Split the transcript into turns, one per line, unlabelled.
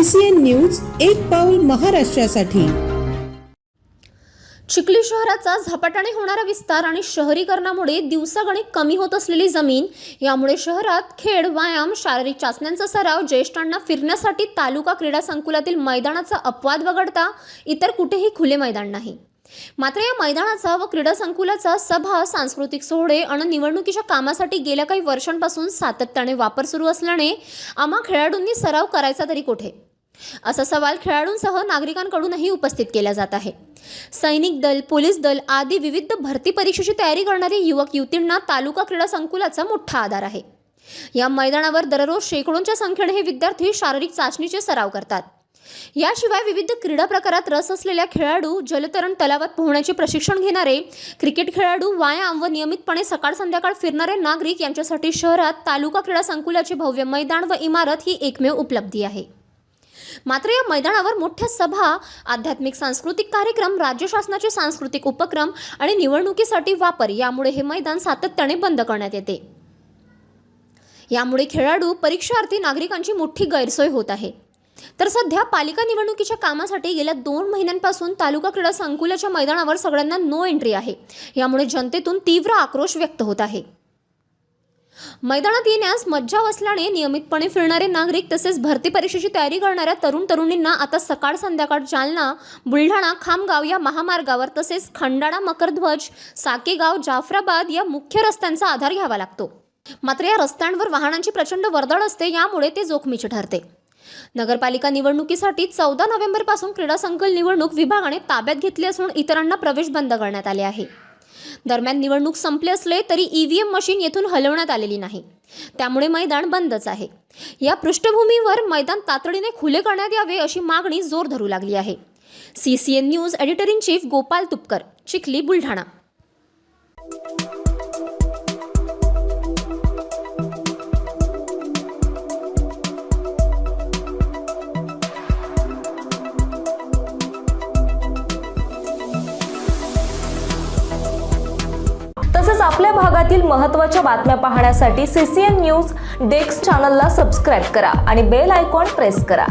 CCN news एक पाऊल महाराष्ट्रासाठी।
चिखली शहराचा झपाट्याने होणारा विस्तार आणि शहरीकरणामुळे दिवसागणिक कमी होत असलेली जमीन यामुळे शहरात खेळ, व्यायाम, शारीरिक चाचण्यांचा सराव, ज्येष्ठांना फिरण्यासाठी तालुका क्रीडा संकुलातील मैदानाचा अपवाद वगळता इतर कुठेही खुले मैदान नाही। मात्र या मैदानाचा व क्रीडा संकुलाचा सभा, सांस्कृतिक सोहळे आणि निवडणुकीच्या कामासाठी गेल्या काही वर्षांपासून सातत्याने वापर सुरू असल्याने आम्हा खेळाडूंनी सराव करायचा तरी कुठे, असा सवाल खेळाडूंसह नागरिकांकडूनही उपस्थित केला जात आहे। सैनिक दल, पोलीस दल आदी विविध भरती परीक्षेची तयारी करणारे युवक युवतींना तालुका क्रीडा संकुलाचा मोठा आधार आहे। या मैदानावर दररोज शेकडोंच्या संख्येने हे विद्यार्थी शारीरिक चाचणीचे सराव करतात। याशिवाय विविध क्रीडा प्रकारात रस असलेल्या खेळाडू, जलतरण तलावात पोहण्याचे प्रशिक्षण घेणारे, क्रिकेट खेळाडू, व्यायाम व नियमितपणे सकाळ संध्याकाळ फिरणारे नागरिक यांच्यासाठी शहरात तालुका क्रीडा संकुलाचे भव्य मैदान व इमारत ही एकमेव उपलब्धी आहे। मात्र या मैदानावर मोठ्या सभा, आध्यात्मिक सांस्कृतिक कार्यक्रम, राज्य शासनाचे सांस्कृतिक उपक्रम आणि निवडणुकीसाठी वापर यामुळे हे मैदान सातत्याने बंद करण्यात येते। यामुळे खेळाडू, परीक्षार्थी, नागरिकांची मोठी गैरसोय होत आहे। तर सध्या पालिका निवडणुकीच्या कामासाठी गेल्या 2 महिन्यांपासून तालुका क्रीडा संकुलाच्या मैदानावर सगळ्यांना नो एंट्री आहे। यामुळे जनतेतून तीव्र आक्रोश व्यक्त होत आहे। मैदानात येण्यास मज्जाव असल्याने नियमितपणे फिरणारे नागरिक तसेच भरती परीक्षेची तयारी करणाऱ्या तरुणींना आता सकाळ संध्याकाळ जालना, बुलढाणा, खामगाव या महामार्गावर तसेच खंडाळा, मकरध्वज, साकेगाव, जाफराबाद या मुख्य रस्त्यांचा आधार घ्यावा लागतो। मात्र या रस्त्यांवर वाहनांची प्रचंड वर्दळ असते, यामुळे ते जोखमीचे ठरते। नगरपालिका निवडणुकीसाठी 14 नोव्हेंबरपासून क्रीडा संकुल निवडणूक विभागाने ताब्यात घेतली असून इतरांना प्रवेश बंद करण्यात आले आहे। दरम्यान निवडणूक संपले असले तरी EVM मशीन येथून हलवण्यात आलेली नाही, त्यामुळे मैदान बंदच आहे। या पृष्ठभूमीवर मैदान तातडीने खुले करण्यात यावे अशी मागणी जोर धरू लागली आहे। CCN news editor in chief Gopal Tupkar, Chikhli, Buldhana.
तसेच आपल्या भागातील महत्त्वाच्या बातम्या पाहण्यासाठी CCN न्यूज डेस्क चॅनलला सबस्क्राइब करा आणि बेल आयकॉन प्रेस करा।